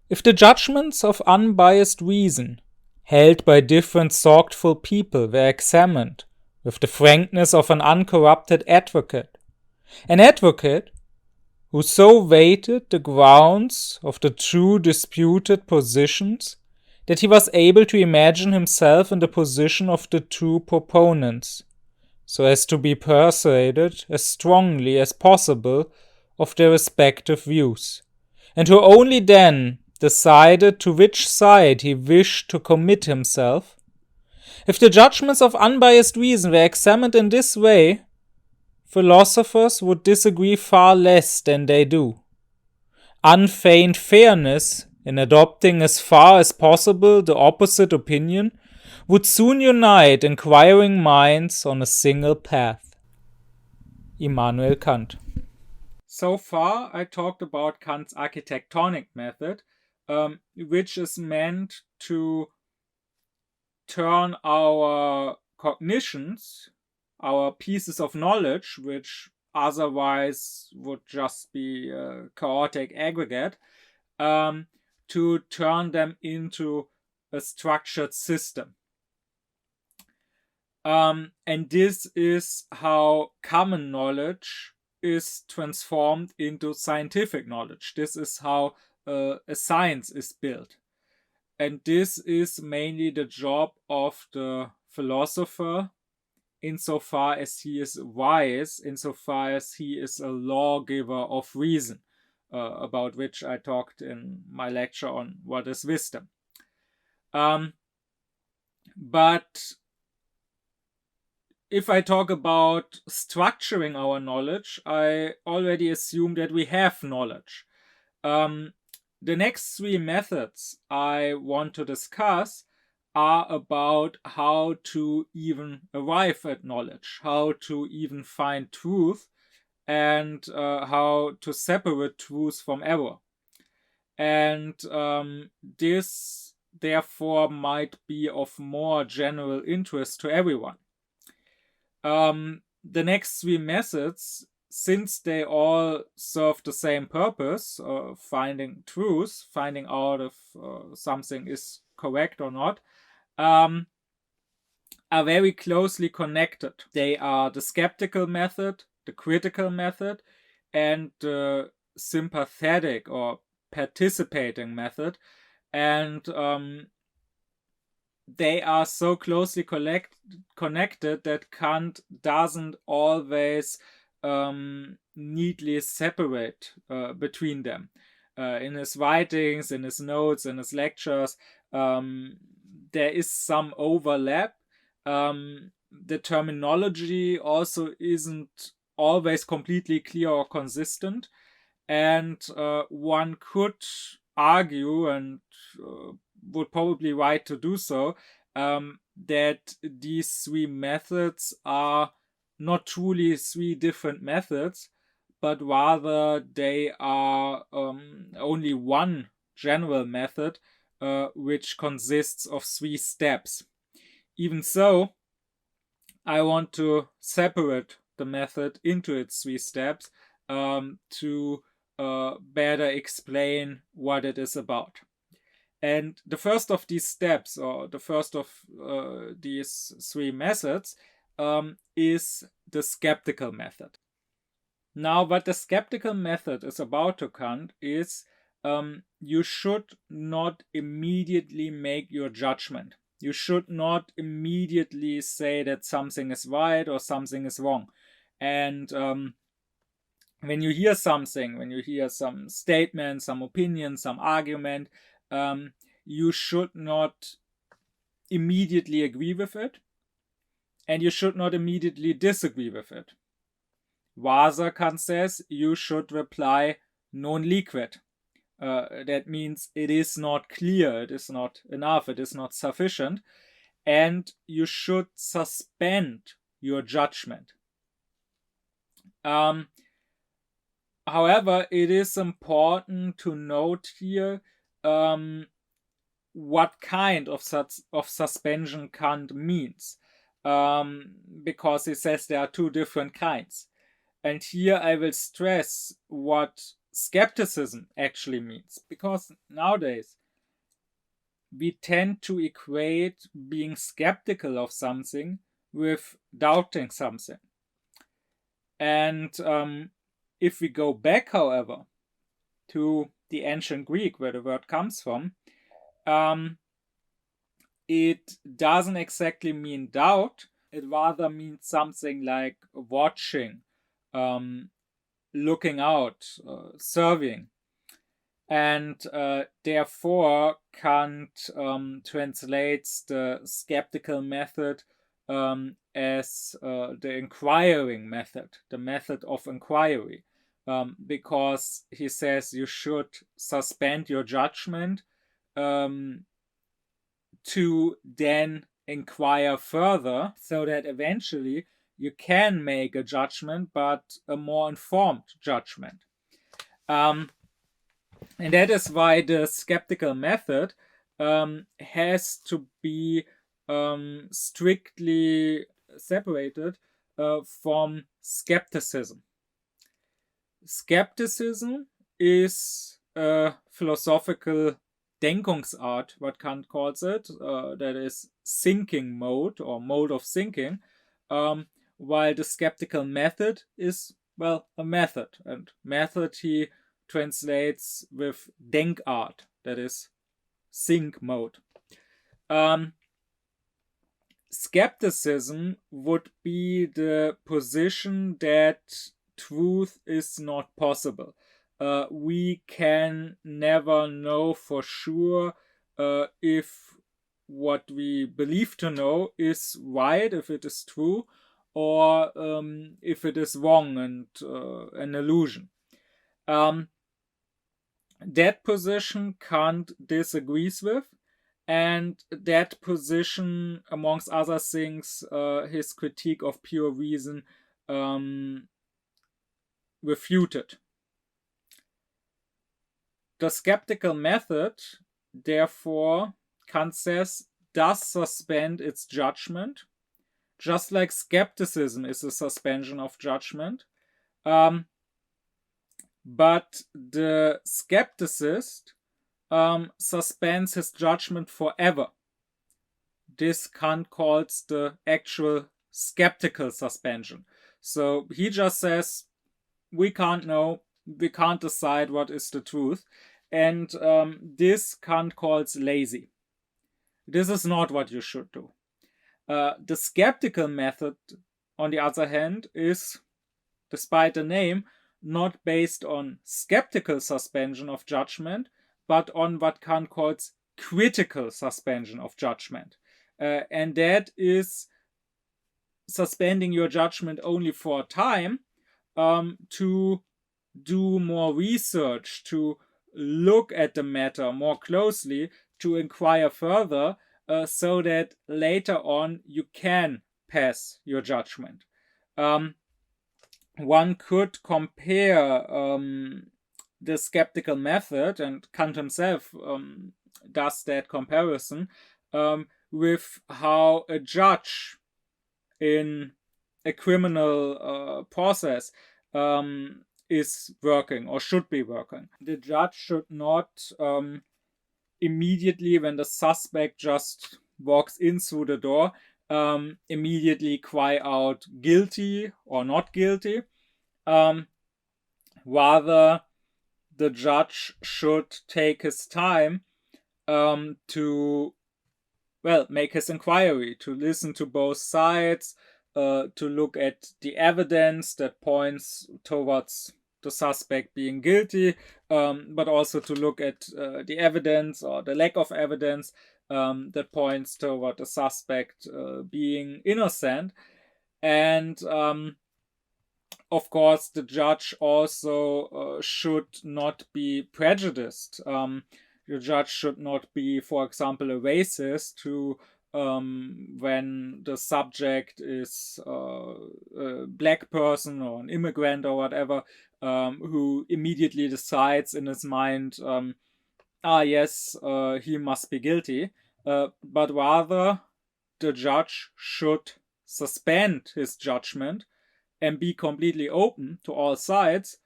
If the judgments of unbiased reason held by different thoughtful people were examined with the frankness of an uncorrupted advocate, an advocate who so weighted the grounds of the two disputed positions that he was able to imagine himself in the position of the two proponents, so as to be persuaded as strongly as possible of their respective views, and who only then decided to which side he wished to commit himself. If the judgments of unbiased reason were examined in this way, philosophers would disagree far less than they do. Unfeigned fairness in adopting as far as possible the opposite opinion would soon unite inquiring minds on a single path. Immanuel Kant. So far, I talked about Kant's architectonic method, which is meant to turn our cognitions, our pieces of knowledge, which otherwise would just be a chaotic aggregate, to turn them into a structured system. And this is how common knowledge is transformed into scientific knowledge. This is how a science is built. And this is mainly the job of the philosopher, insofar as he is wise, insofar as he is a lawgiver of reason, about which I talked in my lecture on what is wisdom. But if I talk about structuring our knowledge, I already assume that we have knowledge. The next three methods I want to discuss are about how to even arrive at knowledge, how to even find truth, and how to separate truth from error. And this, therefore, might be of more general interest to everyone. The next three methods, since they all serve the same purpose, finding truth, finding out if something is correct or not, are very closely connected. They are the skeptical method, the critical method, and the sympathetic or participating method. And they are so closely connected that Kant doesn't always neatly separate between them. In his writings, in his notes, in his lectures, there is some overlap. The terminology also isn't always completely clear or consistent, and one could argue, and would probably right to do so, that these three methods are not truly three different methods, but rather they are only one general method, which consists of three steps. Even so, I want to separate the method into its three steps to better explain what it is about. And the first of these steps, or the first of these three methods, is the skeptical method. Now, what the skeptical method is about to Kant is you should not immediately make your judgment. You should not immediately say that something is right or something is wrong. And when you hear something, when you hear some statement, some opinion, some argument, you should not immediately agree with it, and you should not immediately disagree with it. Rather, Kant says, you should reply non liquid. That means it is not clear, it is not enough, it is not sufficient, and you should suspend your judgment. However, it is important to note here what kind of suspension Kant means, because he says there are two different kinds. And here I will stress what skepticism actually means. Because nowadays we tend to equate being skeptical of something with doubting something. And if we go back, however, to the ancient Greek, where the word comes from, it doesn't exactly mean doubt. It rather means something like watching, looking out, serving. And therefore, Kant translates the skeptical method as the inquiring method, the method of inquiry, because he says you should suspend your judgment to then inquire further, so that eventually you can make a judgment, but a more informed judgment. And that is why the skeptical method has to be strictly separated from skepticism. Skepticism is a philosophical Denkungsart, what Kant calls it, that is thinking mode or mode of thinking, while the skeptical method is, well, a method. And method he translates with Denkart, that is think mode. Skepticism would be the position that truth is not possible. We can never know for sure if what we believe to know is right, if it is true, or if it is wrong and an illusion. That position Kant disagrees with, and that position, amongst other things, his critique of pure reason refuted. The skeptical method, therefore, Kant says, does suspend its judgment, just like skepticism is a suspension of judgment. But the skepticist suspends his judgment forever. This Kant calls the actual skeptical suspension. So he just says, we can't know, we can't decide what is the truth. And this Kant calls lazy. This is not what you should do. The skeptical method, on the other hand, is, despite the name, not based on skeptical suspension of judgment, but on what Kant calls critical suspension of judgment. And that is suspending your judgment only for a time to do more research, to look at the matter more closely, to inquire further, so that later on you can pass your judgment. One could compare the skeptical method, and Kant himself does that comparison, with how a judge in a criminal process is working or should be working. The judge should not immediately, when the suspect just walks in through the door, immediately cry out guilty or not guilty. Rather, the judge should take his time to, well, make his inquiry, to listen to both sides, to look at the evidence that points towards the suspect being guilty, but also to look at the evidence or the lack of evidence that points toward the suspect being innocent. And of course, the judge also should not be prejudiced. The judge should not be, for example, a racist who, when the subject is a black person or an immigrant or whatever, who immediately decides in his mind, yes, he must be guilty. But rather, the judge should suspend his judgment and be completely open to all sides,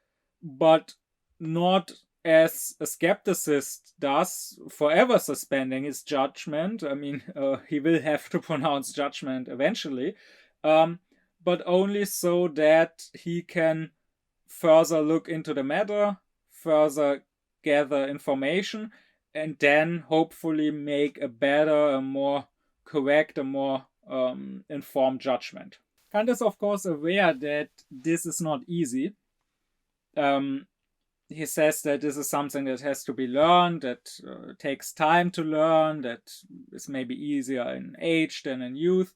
but not as a skepticist does, forever suspending his judgment. I mean, he will have to pronounce judgment eventually, but only so that he can further look into the matter, further gather information, and then hopefully make a better, a more correct, a more informed judgment. Kant is, of course, aware that this is not easy. He says that this is something that has to be learned, that takes time to learn, that is maybe easier in age than in youth.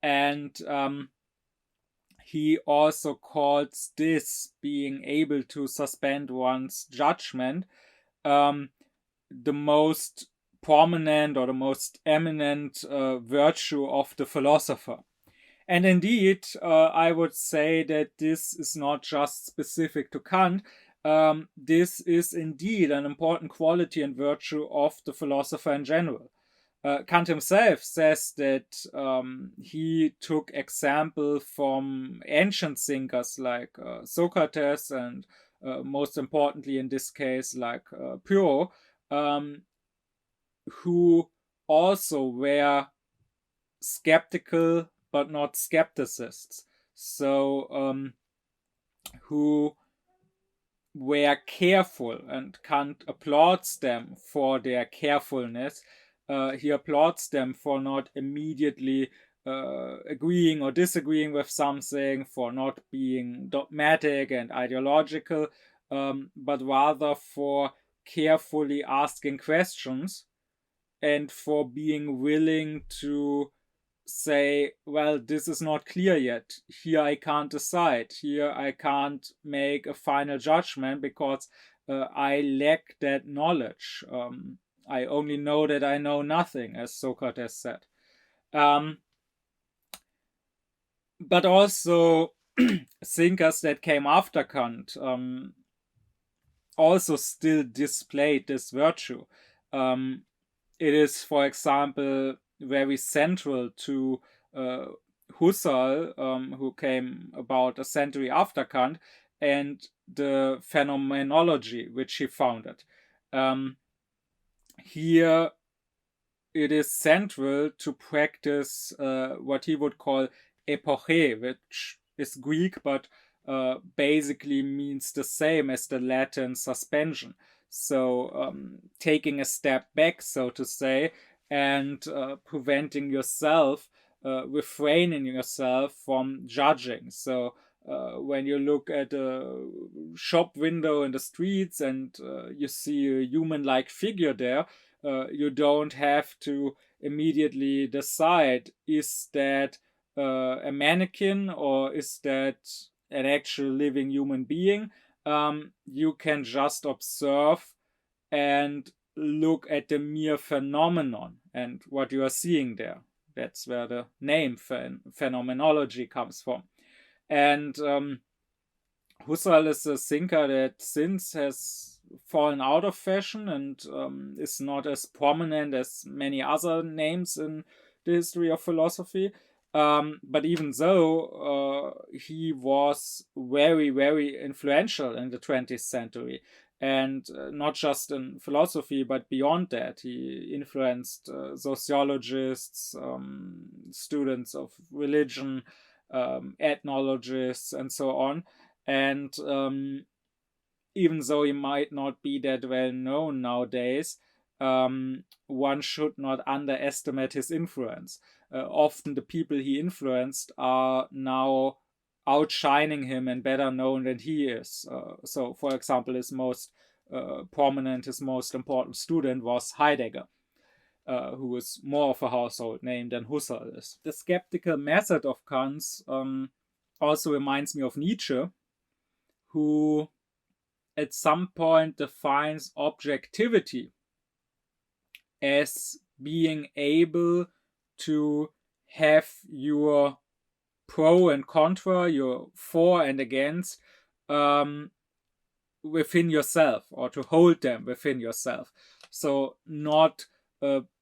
And he also calls this being able to suspend one's judgment the most prominent or the most eminent virtue of the philosopher. And indeed, I would say that this is not just specific to Kant. This is indeed an important quality and virtue of the philosopher in general. Kant himself says that he took example from ancient thinkers like Socrates and most importantly in this case like Pyrrho, who also were skeptical but not skepticists. So who were careful, and Kant applauds them for their carefulness. He applauds them for not immediately agreeing or disagreeing with something, for not being dogmatic and ideological, but rather for carefully asking questions and for being willing to say, well, this is not clear yet. Here I can't decide. Here I can't make a final judgment because I lack that knowledge. I only know that I know nothing, as Socrates said. But also thinkers that came after Kant also still displayed this virtue. It is, for example, very central to Husserl, who came about a century after Kant, and the phenomenology which he founded. Here it is central to practice what he would call epoche, which is Greek but basically means the same as the Latin suspension. So taking a step back, so to say, and preventing yourself, refraining yourself from judging. So when you look at a shop window in the streets and you see a human-like figure there, you don't have to immediately decide, is that a mannequin or is that an actual living human being? You can just observe and look at the mere phenomenon and what you are seeing there. That's where the name phenomenology comes from. And Husserl is a thinker that since has fallen out of fashion and is not as prominent as many other names in the history of philosophy. But even though he was very, very influential in the 20th century, and not just in philosophy, but beyond that, he influenced sociologists, students of religion, ethnologists, and so on. And even though he might not be that well known nowadays, one should not underestimate his influence. Often the people he influenced are now outshining him and better known than he is. So, for example, his most prominent, his most important student was Heidegger, who is more of a household name than Husserl is. The skeptical method of Kant's also reminds me of Nietzsche, who at some point defines objectivity as being able to have your pro and contra, your for and against, within yourself, or to hold them within yourself. So not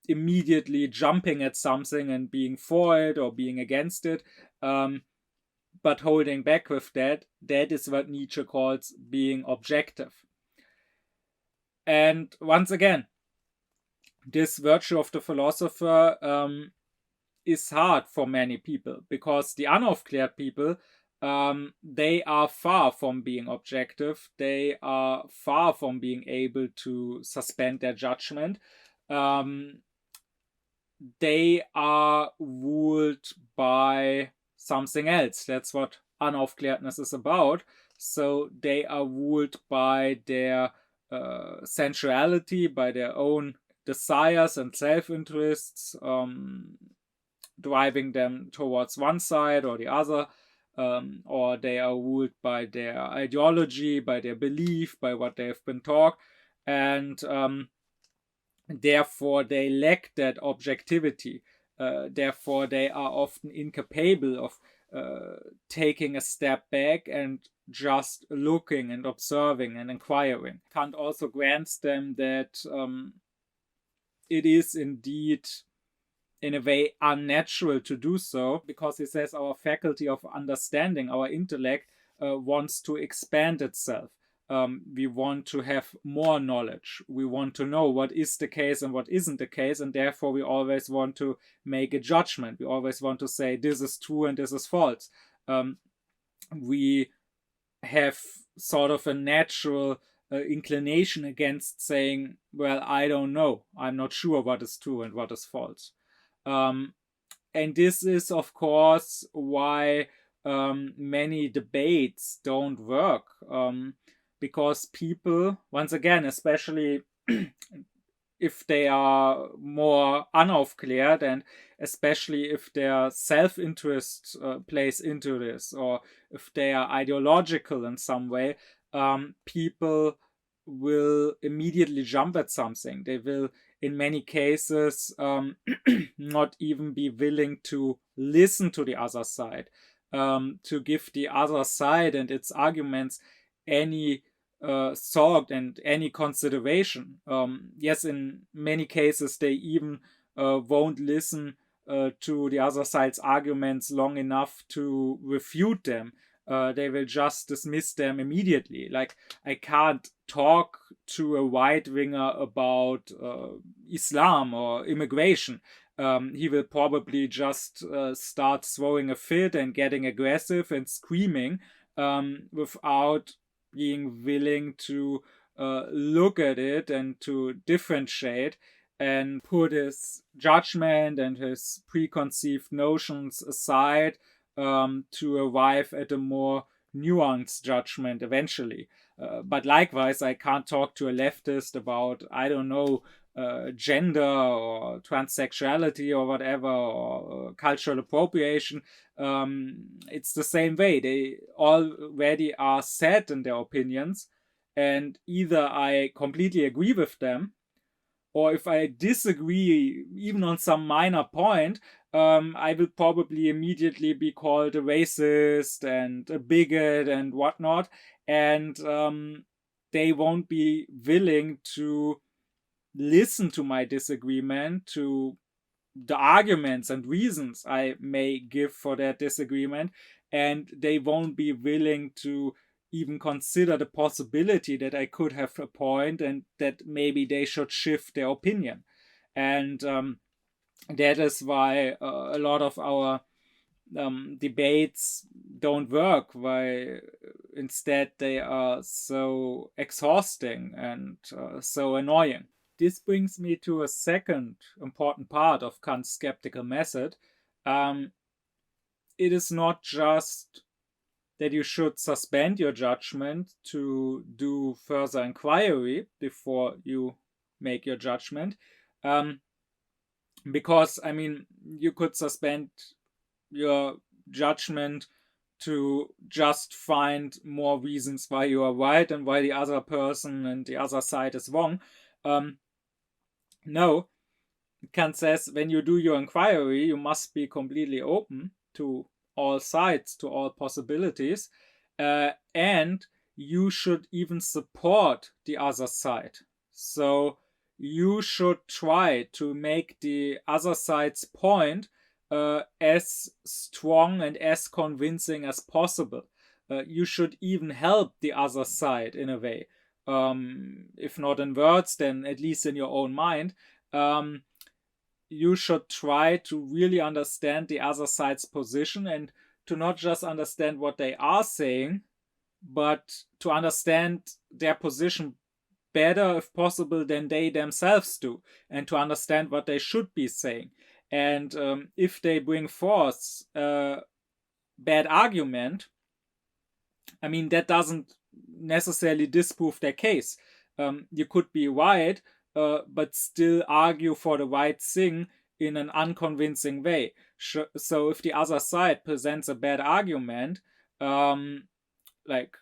immediately jumping at something and being for it or being against it, but holding back with that. That is what Nietzsche calls being objective. And once again, this virtue of the philosopher is hard for many people, because the unaufklärt people, they are far from being objective. They are far from being able to suspend their judgment. They are ruled by something else. That's what unaufklärtness is about. So they are ruled by their sensuality, by their own desires and self-interests, driving them towards one side or the other, or they are ruled by their ideology, by their belief, by what they have been taught, and therefore they lack that objectivity. Therefore they are often incapable of taking a step back and just looking and observing and inquiring. Kant also grants them that it is indeed in a way unnatural to do so, because he says our faculty of understanding, our intellect, wants to expand itself. We want to have more knowledge. We want to know what is the case and what isn't the case, and therefore we always want to make a judgment. We always want to say this is true and this is false. We have sort of a natural inclination against saying, well, I don't know. I'm not sure what is true and what is false. And this is, of course, why many debates don't work, because people, once again, especially if they are more unaufklärt, and especially if their self-interest plays into this, or if they are ideological in some way, people will immediately jump at something. They will, in many cases, not even be willing to listen to the other side, to give the other side and its arguments any thought and any consideration. Yes, in many cases they even won't listen to the other side's arguments long enough to refute them. They will just dismiss them immediately. Like, I can't talk to a right-winger about Islam or immigration. He will probably just start throwing a fit and getting aggressive and screaming without being willing to look at it and to differentiate and put his judgment and his preconceived notions aside to arrive at a more nuanced judgment eventually. But likewise, I can't talk to a leftist about, I don't know, gender or transsexuality or whatever, or cultural appropriation. It's the same way. They already are set in their opinions, and either I completely agree with them, or if I disagree even on some minor point, I will probably immediately be called a racist and a bigot and whatnot, and they won't be willing to listen to my disagreement, to the arguments and reasons I may give for that disagreement, and they won't be willing to even consider the possibility that I could have a point and that maybe they should shift their opinion. And that is why a lot of our debates don't work, why instead they are so exhausting and so annoying. This brings me to a second important part of Kant's skeptical method. It is not just that you should suspend your judgment to do further inquiry before you make your judgment. Because, I mean, you could suspend your judgment to just find more reasons why you are right and why the other person and the other side is wrong. No, Kant says when you do your inquiry, you must be completely open to all sides, to all possibilities, and you should even support the other side. So you should try to make the other side's point as strong and as convincing as possible. You should even help the other side in a way. if not in words, then at least in your own mind, you should try to really understand the other side's position, and to not just understand what they are saying, but to understand their position better, if possible, than they themselves do, and to understand what they should be saying. And if they bring forth a bad argument, I mean, that doesn't necessarily disprove their case. You could be right, but still argue for the right thing in an unconvincing way. So if the other side presents a bad argument, like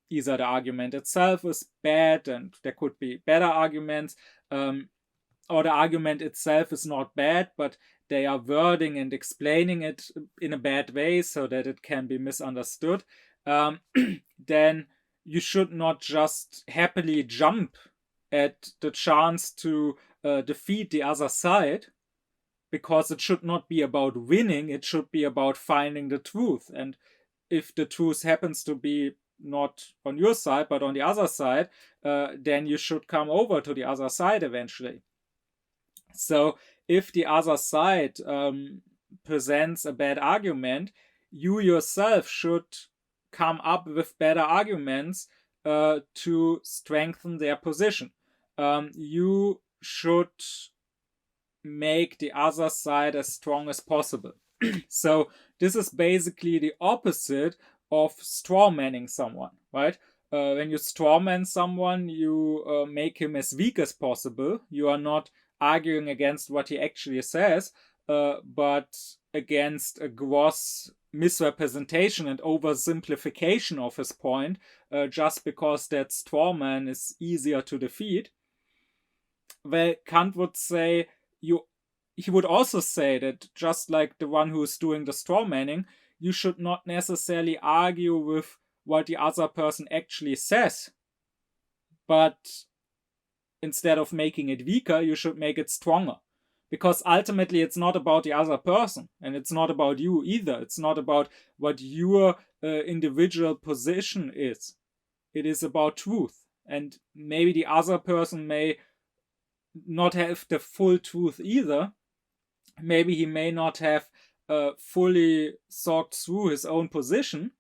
either the argument itself is bad and there could be better arguments, or the argument itself is not bad, but they are wording and explaining it in a bad way so that it can be misunderstood, then you should not just happily jump at the chance to defeat the other side, because it should not be about winning, it should be about finding the truth. And if the truth happens to be not on your side but on the other side, then you should come over to the other side eventually. So if the other side presents a bad argument, you yourself should come up with better arguments to strengthen their position. You should make the other side as strong as possible. So this is basically the opposite of strawmanning someone, right? When you strawman someone, you make him as weak as possible. You are not arguing against what he actually says, but against a gross misrepresentation and oversimplification of his point, just because that strawman is easier to defeat. Well, Kant would say he would also say that, just like the one who is doing the strawmanning, you should not necessarily argue with what the other person actually says, but instead of making it weaker, you should make it stronger. Because ultimately it's not about the other person, and it's not about you either. It's not about what your individual position is. It is about truth. And maybe the other person may not have the full truth either. Maybe he may not have fully thought through his own position,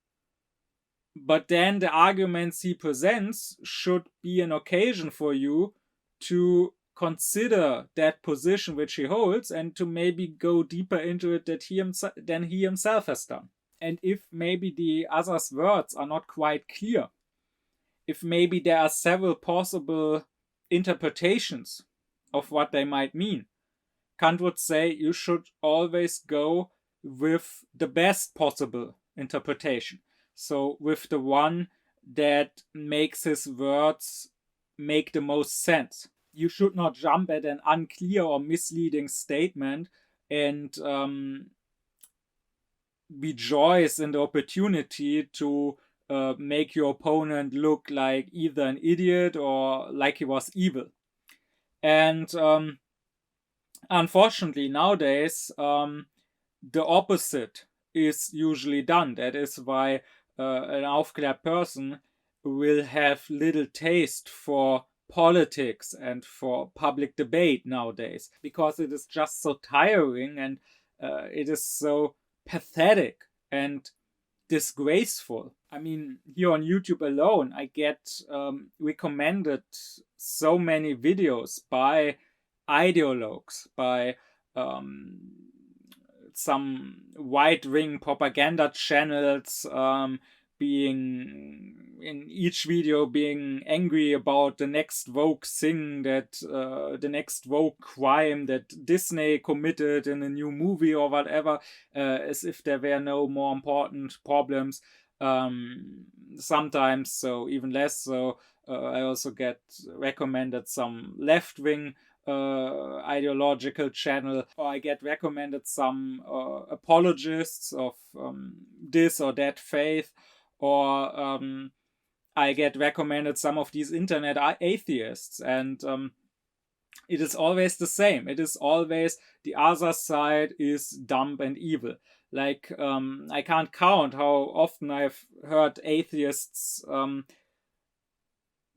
but then the arguments he presents should be an occasion for you to consider that position which he holds, and to maybe go deeper into it than he himself has done. And if maybe the other's words are not quite clear, if maybe there are several possible interpretations of what they might mean, Kant would say you should always go with the best possible interpretation. So with the one that makes his words make the most sense. You should not jump at an unclear or misleading statement and rejoice in the opportunity to make your opponent look like either an idiot or like he was evil. And unfortunately, nowadays, the opposite is usually done. That is why an aufklärt person will have little taste for politics and for public debate nowadays, because it is just so tiring, and it is so pathetic and disgraceful. I mean, here on YouTube alone, I get recommended so many videos by ideologues, by some right-wing propaganda channels, being in each video being angry about the next woke thing, that the next woke crime that Disney committed in a new movie or whatever, as if there were no more important problems. Sometimes, so even less so, I also get recommended some left-wing ideological channel, or I get recommended some apologists of this or that faith, or I get recommended some of these internet atheists, and it is always the same. It is always the other side is dumb and evil. Like, I can't count how often I've heard atheists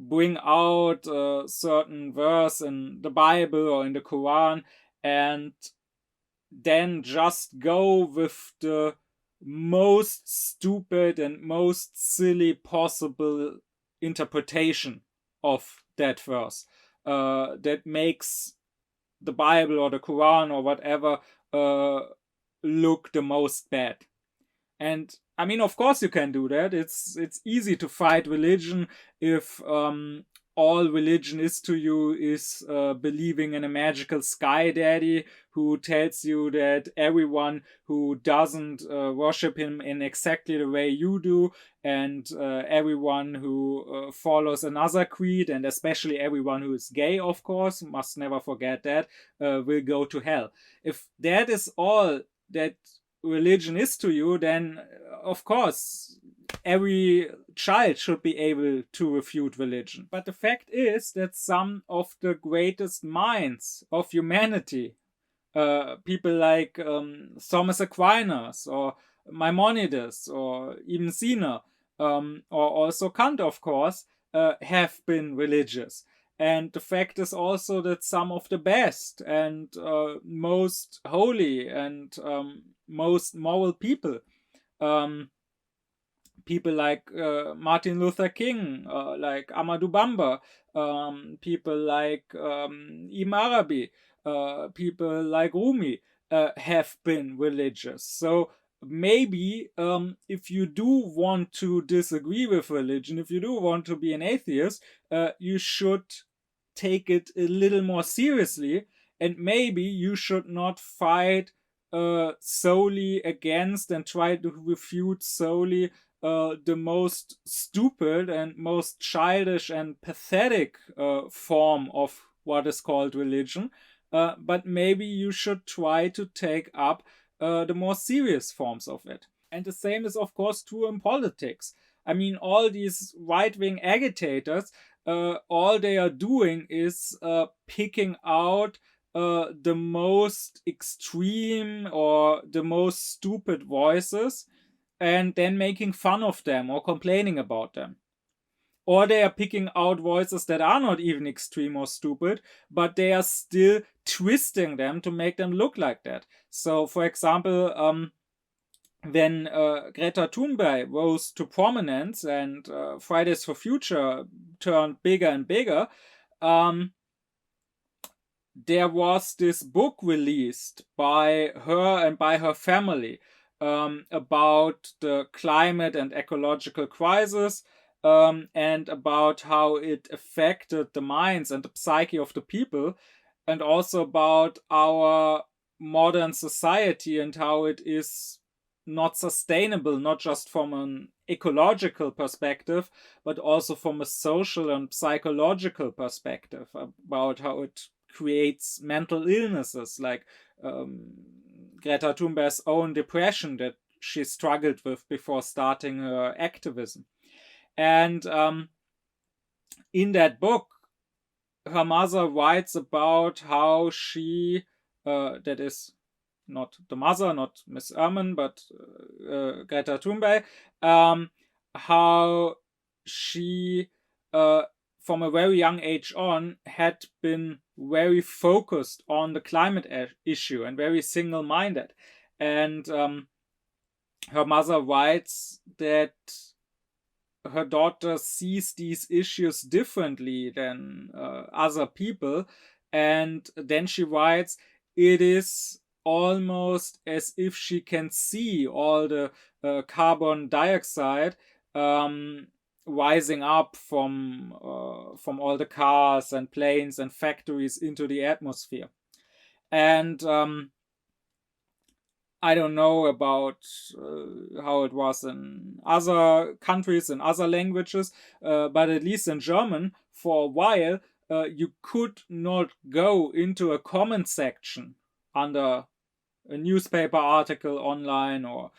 bring out a certain verse in the Bible or in the Quran and then just go with the most stupid and most silly possible interpretation of that verse that makes the Bible or the Quran or whatever look the most bad. And I mean, of course you can do that. It's easy to fight religion if all religion is to you is believing in a magical sky daddy who tells you that everyone who doesn't worship him in exactly the way you do, and everyone who follows another creed, and especially everyone who is gay, of course, must never forget that, will go to hell. If that is all that religion is to you, then of course every child should be able to refute religion. But the fact is that some of the greatest minds of humanity, people like Thomas Aquinas or Maimonides or even Zeno, or also Kant, of course, have been religious. And the fact is also that some of the best and most holy and most moral people, people like Martin Luther King, like Amadou Bamba, people like Ibn Arabi, people like Rumi, have been religious. So maybe if you do want to disagree with religion, if you do want to be an atheist, you should take it a little more seriously, and maybe you should not fight solely against and try to refute solely the most stupid and most childish and pathetic form of what is called religion, but maybe you should try to take up the more serious forms of it. And the same is, of course, true in politics. I mean, all these right-wing agitators, all they are doing is picking out the most extreme or the most stupid voices and then making fun of them or complaining about them. Or they are picking out voices that are not even extreme or stupid, but they are still twisting them to make them look like that. So, for example, when Greta Thunberg rose to prominence and Fridays for Future turned bigger and bigger, there was this book released by her and by her family about the climate and ecological crisis, and about how it affected the minds and the psyche of the people, and also about our modern society and how it is not sustainable, not just from an ecological perspective, but also from a social and psychological perspective, about how it creates mental illnesses like Greta Thunberg's own depression that she struggled with before starting her activism. And in that book, her mother writes about how she, that is not the mother, not Miss Ehrman, but Greta Thunberg, how she, from a very young age on, had been very focused on the climate issue and very single-minded. And her mother writes that her daughter sees these issues differently than other people. And then she writes, it is almost as if she can see all the carbon dioxide rising up from all the cars and planes and factories into the atmosphere. And I don't know about how it was in other countries and other languages, but at least in German, for a while, you could not go into a comment section under a newspaper article online or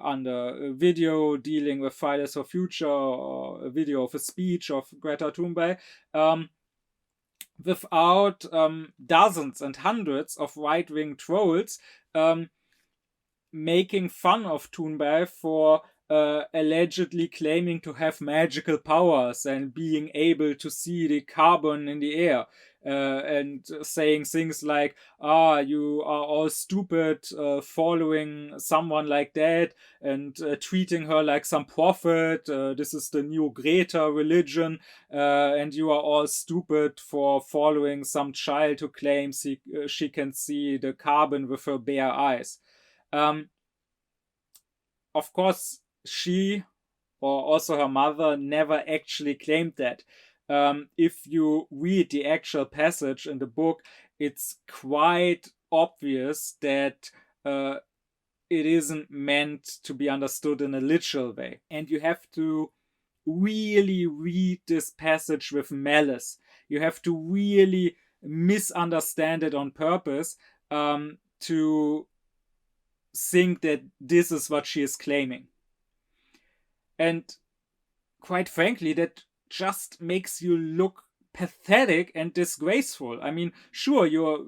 under a video dealing with Fridays for Future or a video of a speech of Greta Thunberg, without dozens and hundreds of right-wing trolls making fun of Thunberg for allegedly claiming to have magical powers and being able to see the carbon in the air, and saying things like, you are all stupid following someone like that, and treating her like some prophet. This is the new Greta religion, and you are all stupid for following some child who claims she can see the carbon with her bare eyes. Of course, she or also her mother never actually claimed that. If you read the actual passage in the book, it's quite obvious that it isn't meant to be understood in a literal way. And you have to really read this passage with malice. You have to really misunderstand it on purpose to think that this is what she is claiming. And quite frankly, that just makes you look pathetic and disgraceful. I mean, sure, your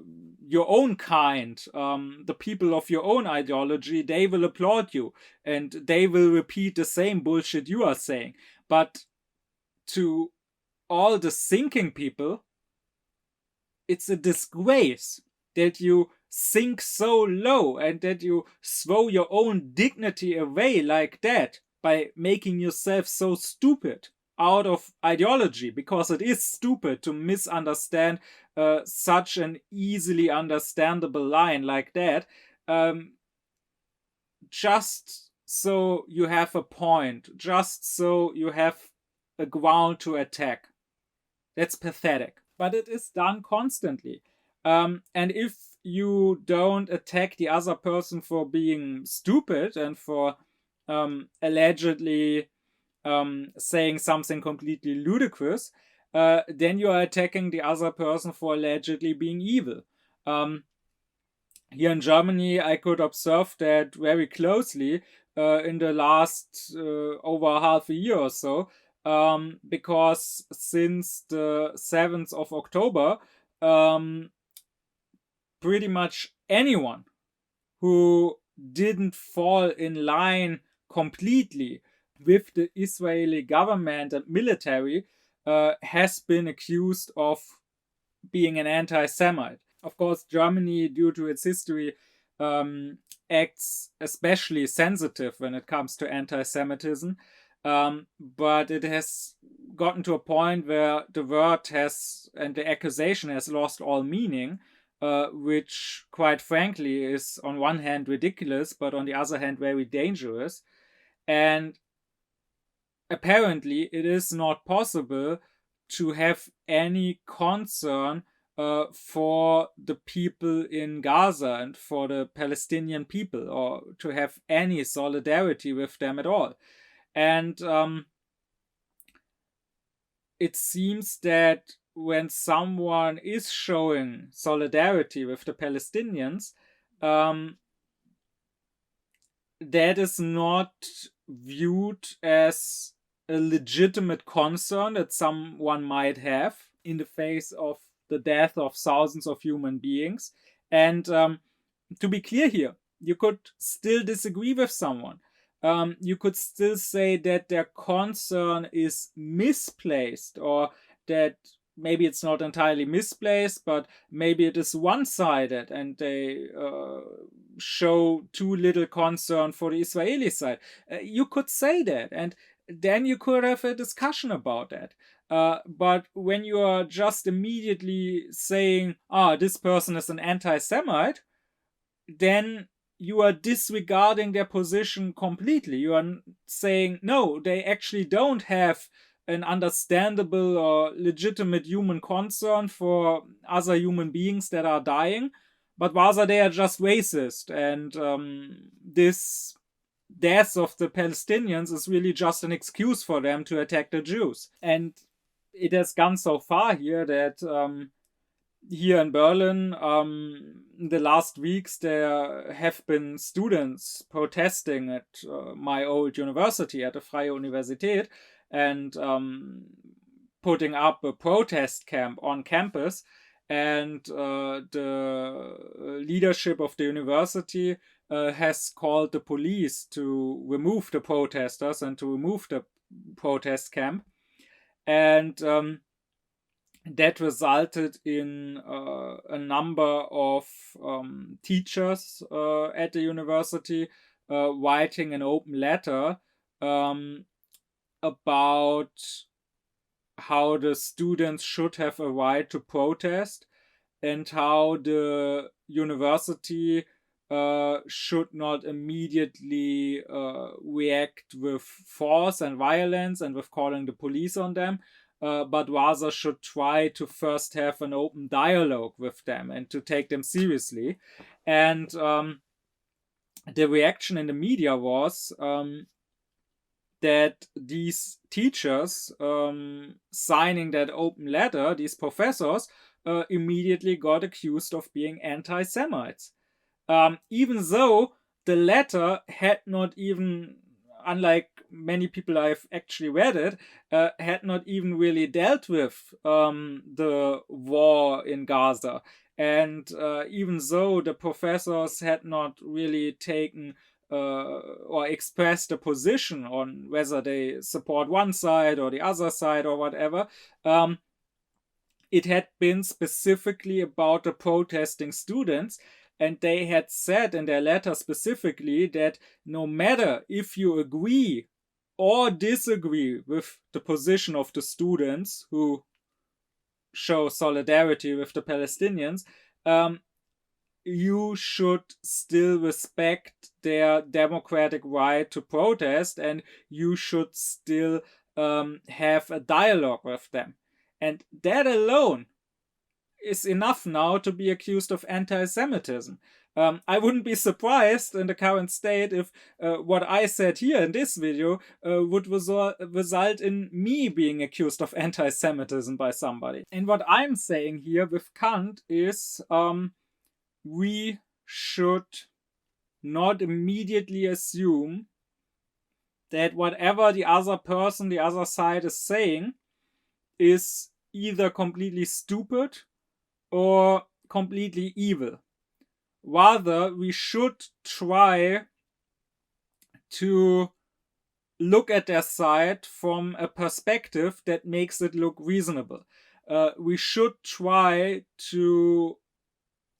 own kind, the people of your own ideology, they will applaud you and they will repeat the same bullshit you are saying. But to all the thinking people, it's a disgrace that you sink so low and that you throw your own dignity away like that by making yourself so stupid out of ideology, because it is stupid to misunderstand such an easily understandable line like that, just so you have a point, just so you have a ground to attack. That's pathetic. But it is done constantly. And if you don't attack the other person for being stupid and for allegedly saying something completely ludicrous, then you are attacking the other person for allegedly being evil. Here in Germany, I could observe that very closely in the last over half a year or so, because since the 7th of October, pretty much anyone who didn't fall in line completely with the Israeli government and military has been accused of being an anti-Semite. Of course, Germany, due to its history, acts especially sensitive when it comes to anti-Semitism. But it has gotten to a point where the word has, and the accusation has lost all meaning, which quite frankly is on one hand ridiculous, but on the other hand very dangerous. And apparently it is not possible to have any concern for the people in Gaza and for the Palestinian people, or to have any solidarity with them at all. And it seems that when someone is showing solidarity with the Palestinians, that is not viewed as a legitimate concern that someone might have in the face of the death of thousands of human beings. And to be clear here, you could still disagree with someone. You could still say that their concern is misplaced, or that maybe it's not entirely misplaced, but maybe it is one-sided and they show too little concern for the Israeli side. You could say that, and then you could have a discussion about that. But when you are just immediately saying, this person is an anti-Semite, then you are disregarding their position completely. You are saying, no, they actually don't have an understandable or legitimate human concern for other human beings that are dying, but rather they are just racist. And this death of the Palestinians is really just an excuse for them to attack the Jews. And it has gone so far here that here in Berlin, in the last weeks, there have been students protesting at my old university, at the Freie Universität, and putting up a protest camp on campus. And the leadership of the university has called the police to remove the protesters and to remove the protest camp. And that resulted in a number of teachers at the university writing an open letter about how the students should have a right to protest and how the university should not immediately react with force and violence and with calling the police on them, but rather should try to first have an open dialogue with them and to take them seriously. And the reaction in the media was that these teachers signing that open letter, these professors, immediately got accused of being anti-Semites. Even though the letter had not even, unlike many people I've actually read it, had not even really dealt with the war in Gaza. And even though the professors had not really taken or expressed a position on whether they support one side or the other side or whatever, it had been specifically about the protesting students. And they had said in their letter specifically that no matter if you agree or disagree with the position of the students who show solidarity with the Palestinians, you should still respect their democratic right to protest, and you should still have a dialogue with them. And that alone is enough now to be accused of anti-Semitism. I wouldn't be surprised in the current state if what I said here in this video would result in me being accused of anti-Semitism by somebody. And what I'm saying here with Kant is we should not immediately assume that whatever the other person, the other side is saying is either completely stupid or completely evil. Rather, we should try to look at their side from a perspective that makes it look reasonable. We should try to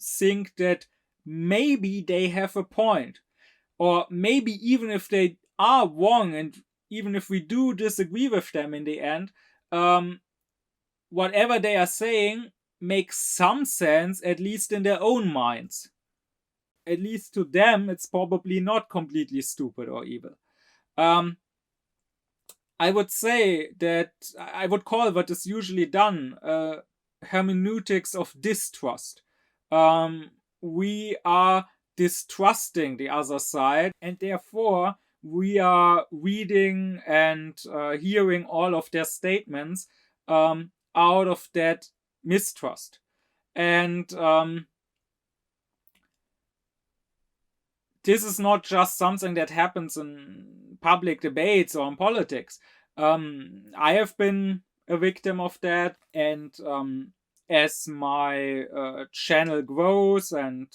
think that maybe they have a point, or maybe even if they are wrong, and even if we do disagree with them in the end, whatever they are saying makes some sense, at least in their own minds. At least to them, it's probably not completely stupid or evil. I would say that I would call what is usually done hermeneutics of distrust. We are distrusting the other side, and therefore we are reading and hearing all of their statements out of that mistrust. And this is not just something that happens in public debates or in politics. I have been a victim of that, and as my channel grows and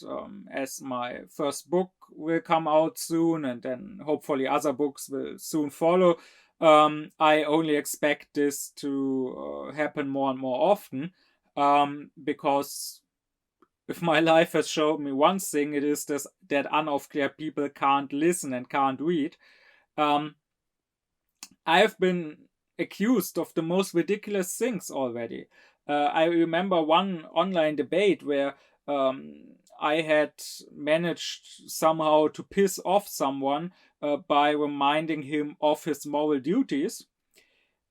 as my first book will come out soon, and then hopefully other books will soon follow, I only expect this to happen more and more often, because if my life has shown me one thing, it is this, that unaufklärt people can't listen and can't read. I have been accused of the most ridiculous things already. I remember one online debate where I had managed somehow to piss off someone by reminding him of his moral duties.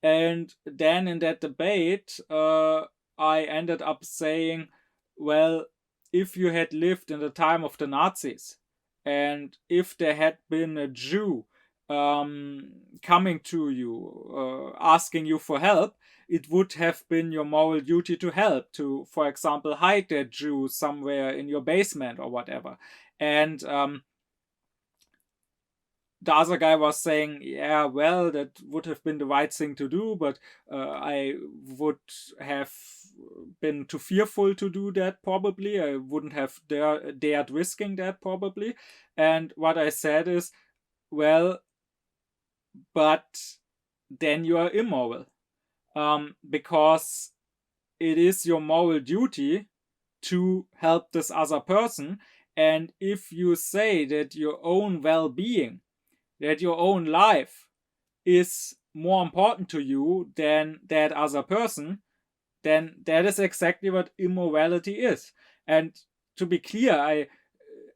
And then in that debate, I ended up saying, well, if you had lived in the time of the Nazis, and if there had been a Jew coming to you, asking you for help, it would have been your moral duty to help, to, for example, hide that Jew somewhere in your basement or whatever. And the other guy was saying, yeah, well, that would have been the right thing to do, but I would have been too fearful to do that, probably. I wouldn't have dared risking that, probably. And what I said is, well, but then you are immoral. Because it is your moral duty to help this other person. And if you say that your own well-being, that your own life is more important to you than that other person, then that is exactly what immorality is. And to be clear,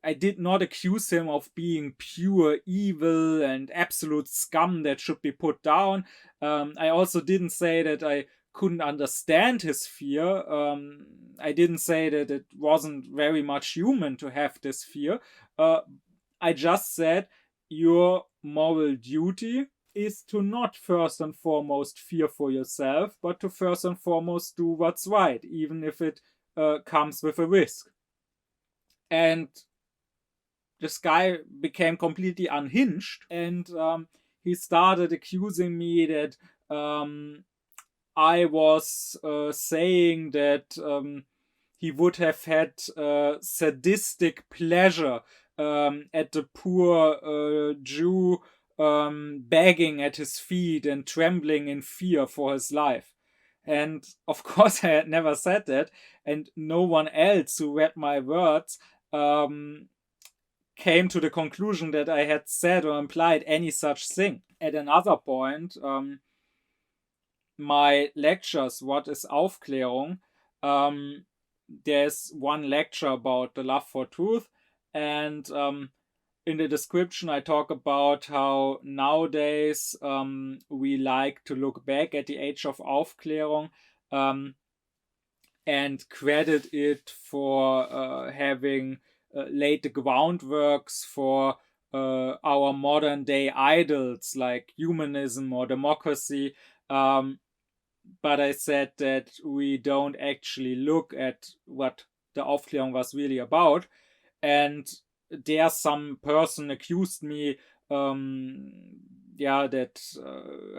I did not accuse him of being pure evil and absolute scum that should be put down. I also didn't say that I couldn't understand his fear. I didn't say that it wasn't very much human to have this fear. I just said your moral duty is to not first and foremost fear for yourself, but to first and foremost do what's right, even if it comes with a risk. And this guy became completely unhinged, and he started accusing me that I was saying that he would have had sadistic pleasure at the poor Jew begging at his feet and trembling in fear for his life. And of course, I had never said that, and no one else who read my words came to the conclusion that I had said or implied any such thing. At another point, my lectures, What is Aufklärung? There's one lecture about the love for truth, and in the description I talk about how nowadays we like to look back at the age of Aufklärung and credit it for having laid the groundworks for our modern day idols like humanism or democracy. But I said that we don't actually look at what the Aufklärung was really about. And there some person accused me, that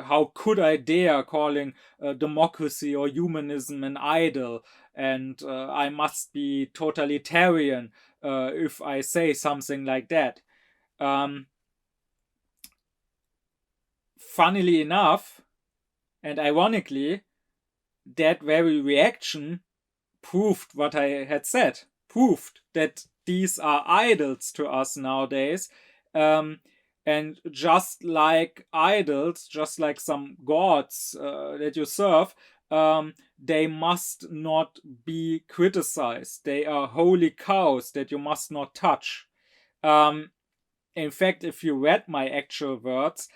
how could I dare calling democracy or humanism an idol, and I must be totalitarian if I say something like that. Funnily enough, and ironically, that very reaction proved what I had said, proved that these are idols to us nowadays. And just like idols, just like some gods that you serve, they must not be criticized. They are holy cows that you must not touch. In fact, if you read my actual words,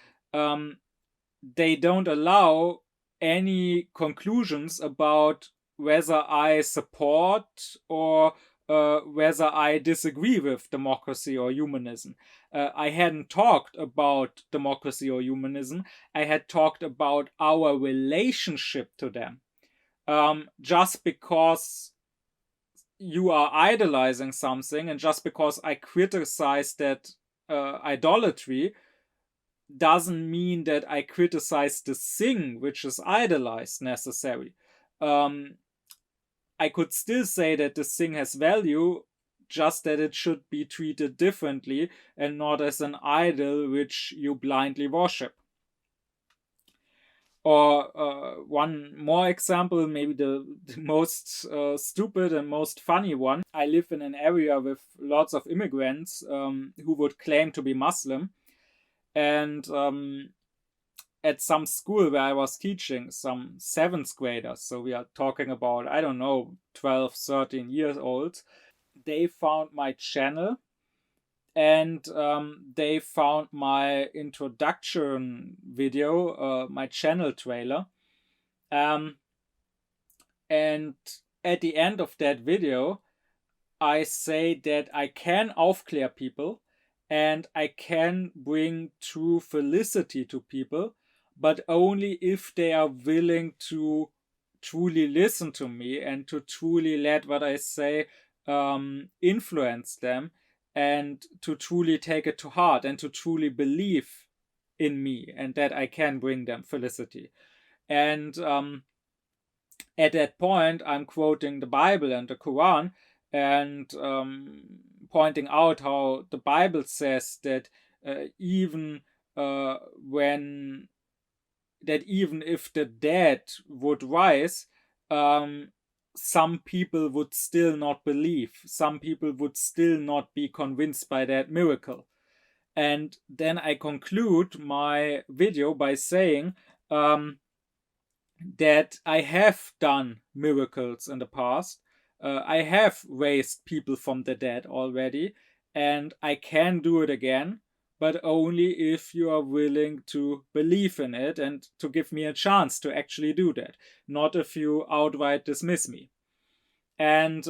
they don't allow any conclusions about whether I support or whether I disagree with democracy or humanism. I hadn't talked about democracy or humanism. I had talked about our relationship to them. Just because you are idolizing something and just because I criticize that idolatry doesn't mean that I criticize the thing which is idolized necessarily. I could still say that this thing has value, just that it should be treated differently and not as an idol which you blindly worship. Or one more example, maybe the most stupid and most funny one. I live in an area with lots of immigrants who would claim to be Muslim. And at some school where I was teaching, some 7th graders, so we are talking about, I don't know, 12, 13 years old, they found my channel and they found my introduction video, my channel trailer. And at the end of that video, I say that I can aufklären people and I can bring true felicity to people, but only if they are willing to truly listen to me and to truly let what I say influence them and to truly take it to heart and to truly believe in me and that I can bring them felicity. And at that point, I'm quoting the Bible and the Quran and pointing out how the Bible says that even when that even if the dead would rise, some people would still not believe. Some people would still not be convinced by that miracle. And then I conclude my video by saying that I have done miracles in the past. I have raised people from the dead already, and I can do it again, but only if you are willing to believe in it and to give me a chance to actually do that, not if you outright dismiss me. And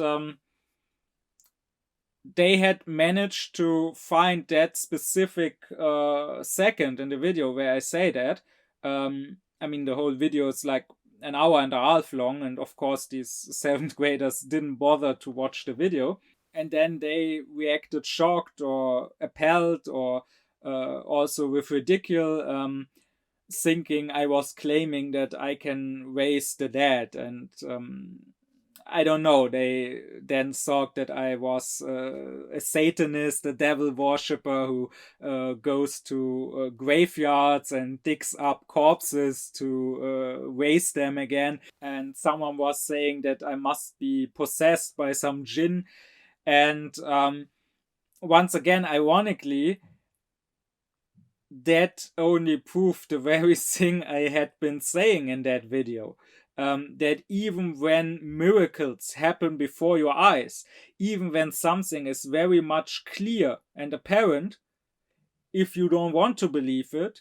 they had managed to find that specific second in the video where I say that. I mean, the whole video is like an hour and a half long, and of course, these seventh graders didn't bother to watch the video. And then they reacted shocked or appalled or also with ridicule, thinking I was claiming that I can raise the dead. And I don't know, they then thought that I was a Satanist, a devil worshipper who goes to graveyards and digs up corpses to raise them again. And someone was saying that I must be possessed by some jinn. And once again, ironically, that only proved the very thing I had been saying in that video. That even when miracles happen before your eyes, even when something is very much clear and apparent, if you don't want to believe it,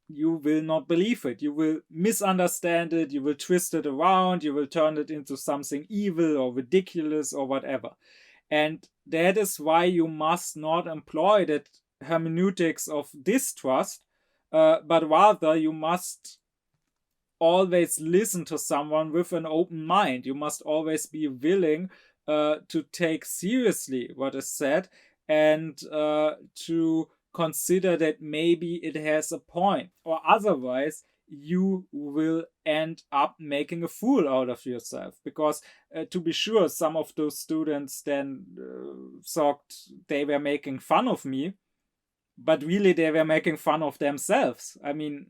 you will not believe it. You will misunderstand it, you will twist it around, you will turn it into something evil or ridiculous or whatever. And that is why you must not employ that hermeneutics of distrust, but rather you must always listen to someone with an open mind. You must always be willing to take seriously what is said and to consider that maybe it has a point, or otherwise you will end up making a fool out of yourself. Because to be sure, some of those students then thought they were making fun of me, but really they were making fun of themselves. I mean,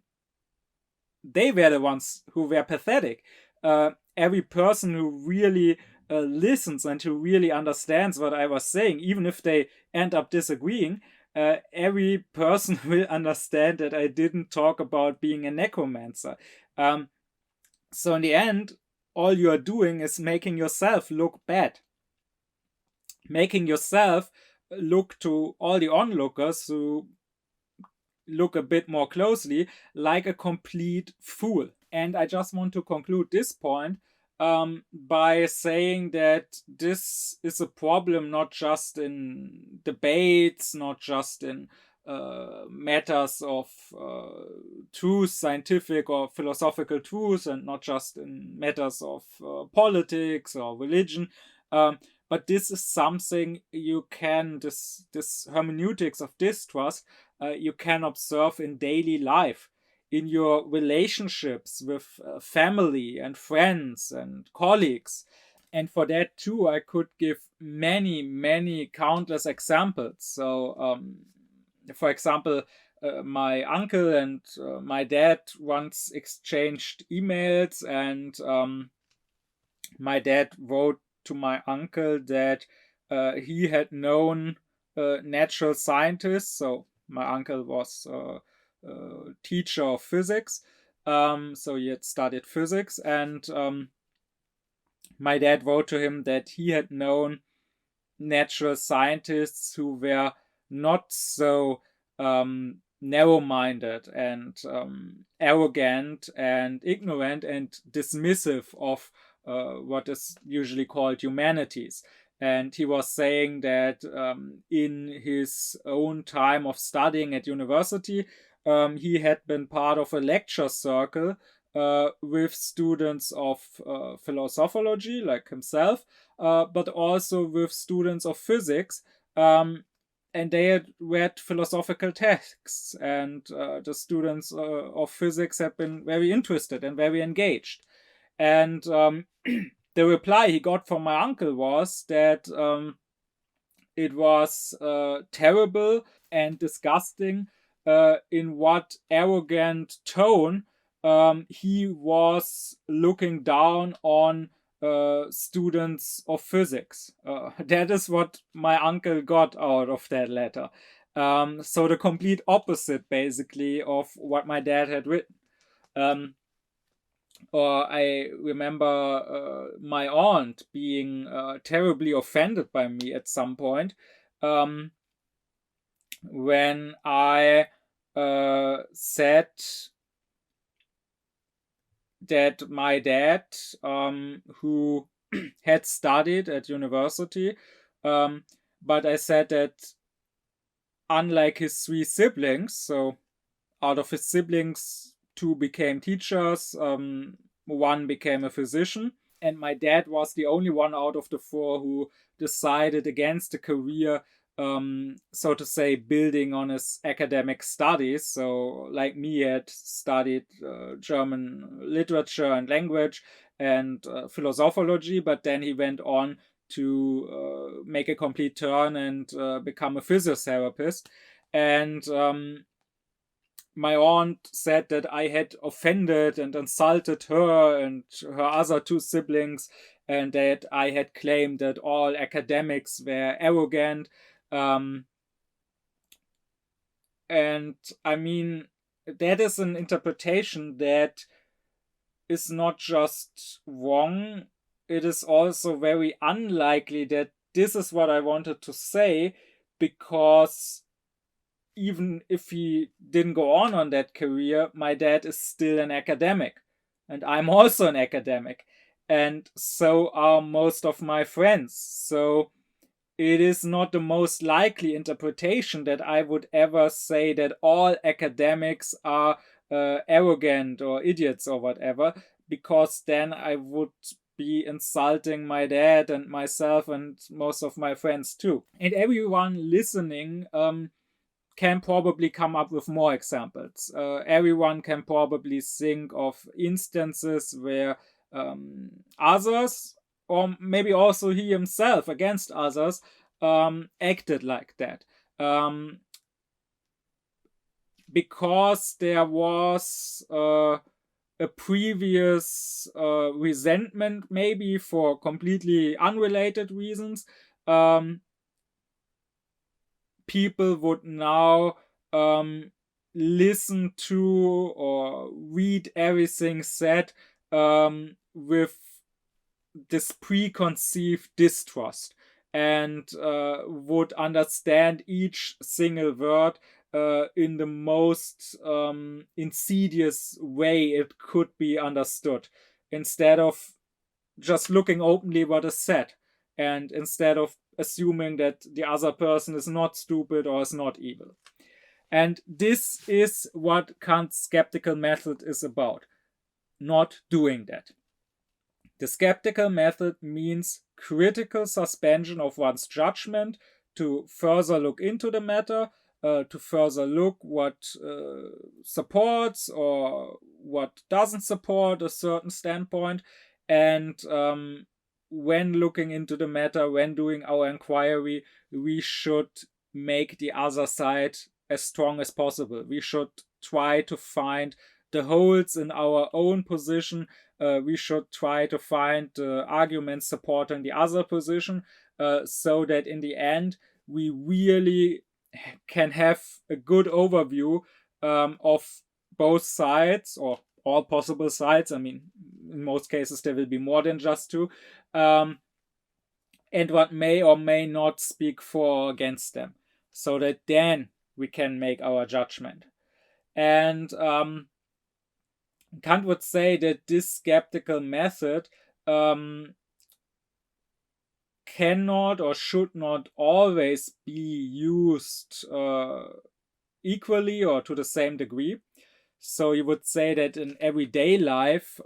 they were the ones who were pathetic. Every person who really listens and who really understands what I was saying, even if they end up disagreeing, every person will understand that I didn't talk about being a necromancer. So in the end, all you are doing is making yourself look bad. Making yourself look to all the onlookers who look a bit more closely like a complete fool. And I just want to conclude this point by saying that this is a problem not just in debates, not just in matters of truth, scientific or philosophical truth, and not just in matters of politics or religion. But this is something you can, this hermeneutics of distrust, you can observe in daily life, in your relationships with family and friends and colleagues. And for that too, I could give many countless examples. So, for example, my uncle and my dad once exchanged emails, and my dad wrote to my uncle that he had known natural scientists. So my uncle was a teacher of physics, so he had studied physics, and my dad wrote to him that he had known natural scientists who were not so narrow-minded and arrogant and ignorant and dismissive of what is usually called humanities. And he was saying that in his own time of studying at university, he had been part of a lecture circle with students of philosophology, like himself, but also with students of physics. And they had read philosophical texts, and the students of physics had been very interested and very engaged. And the reply he got from my uncle was that it was terrible and disgusting in what arrogant tone he was looking down on students of physics. That is what my uncle got out of that letter. So the complete opposite, basically, of what my dad had written. Or I remember my aunt being terribly offended by me at some point when I said that my dad, who had studied at university, but I said that unlike his three siblings, so out of his siblings, two became teachers, one became a physician, and my dad was the only one out of the four who decided against a career, so to say, building on his academic studies. So, like me, he had studied German literature and language and philosophology, but then he went on to make a complete turn and become a physiotherapist. And my aunt said that I had offended and insulted her and her other two siblings, and that I had claimed that all academics were arrogant. And I mean, that is an interpretation that is not just wrong, it is also very unlikely that this is what I wanted to say, because even if he didn't go on that career, my dad is still an academic, and I'm also an academic, and so are most of my friends. So it is not the most likely interpretation that I would ever say that all academics are arrogant or idiots or whatever, because then I would be insulting my dad and myself and most of my friends too. And everyone listening can probably come up with more examples. Everyone can probably think of instances where others, or maybe also he himself against others, acted like that. Because there was a previous resentment, maybe for completely unrelated reasons, people would now listen to or read everything said with this preconceived distrust, and would understand each single word in the most insidious way it could be understood, instead of just looking openly what is said, and instead of assuming that the other person is not stupid or is not evil. And this is what Kant's skeptical method is about, not doing that. The skeptical method means critical suspension of one's judgment to further look into the matter, to further look what supports or what doesn't support a certain standpoint. And when looking into the matter, when doing our inquiry, we should make the other side as strong as possible. We should try to find the holes in our own position. We should try to find arguments supporting the other position, so that in the end we really can have a good overview of both sides, or all possible sides. I mean, in most cases there will be more than just two, and what may or may not speak for or against them, so that then we can make our judgment. And Kant would say that this skeptical method cannot or should not always be used equally or to the same degree. So you would say that in everyday life,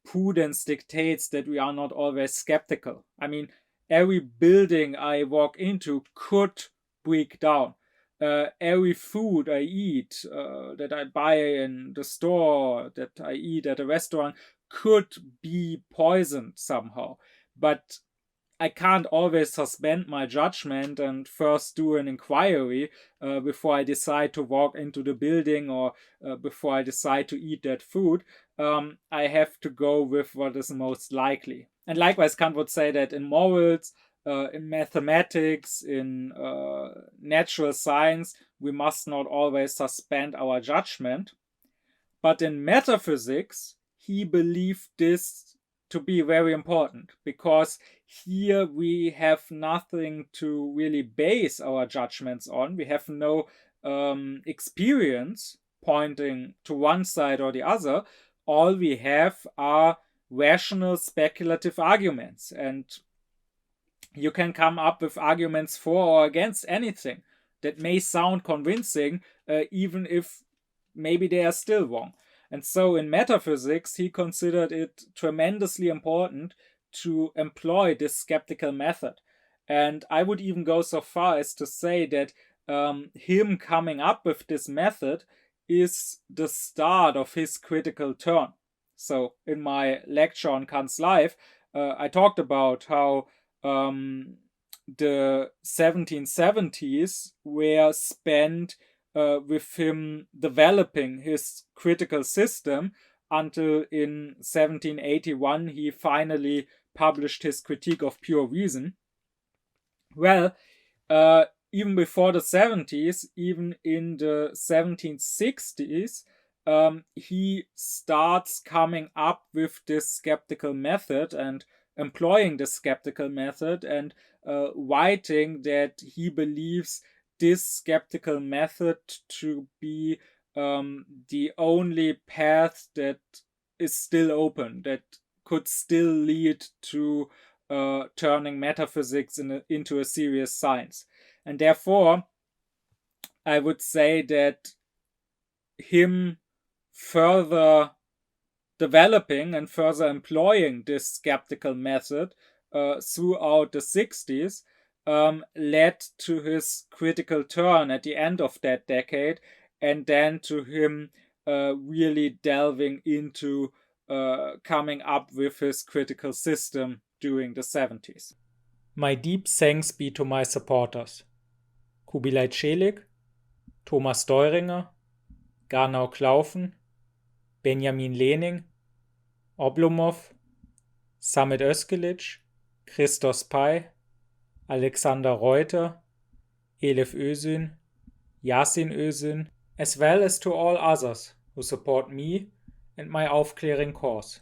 prudence dictates that we are not always skeptical. I mean, every building I walk into could break down. Every food I eat, that I buy in the store, that I eat at a restaurant, could be poisoned somehow. But I can't always suspend my judgment and first do an inquiry before I decide to walk into the building or before I decide to eat that food. I have to go with what is most likely. And likewise, Kant would say that in morals, in mathematics, in natural science, we must not always suspend our judgment. But in metaphysics, he believed this to be very important, because here we have nothing to really base our judgments on. We have no experience pointing to one side or the other. All we have are rational speculative arguments, and you can come up with arguments for or against anything that may sound convincing, even if maybe they are still wrong. And so in metaphysics, he considered it tremendously important to employ this skeptical method. And I would even go so far as to say that him coming up with this method is the start of his critical turn. So in my lecture on Kant's life, I talked about how the 1770s were spent with him developing his critical system until in 1781 he finally published his Critique of Pure Reason. Well, even before the 70s, even in the 1760s, he starts coming up with this skeptical method and employing the skeptical method and writing that he believes this skeptical method to be the only path that is still open, that could still lead to turning metaphysics into a serious science. And therefore, I would say that him further developing and further employing this skeptical method throughout the 60s led to his critical turn at the end of that decade, and then to him really delving into coming up with his critical system during the 70s. My deep thanks be to my supporters: Kubilai Celik, Thomas Deuringer, Garnau Klaufen, Benjamin Lehning, Oblomov, Samit Özkilic, Christos Pai, Alexander Reuter, Elif Özün, Yasin Özün, as well as to all others who support me and my aufkläring course.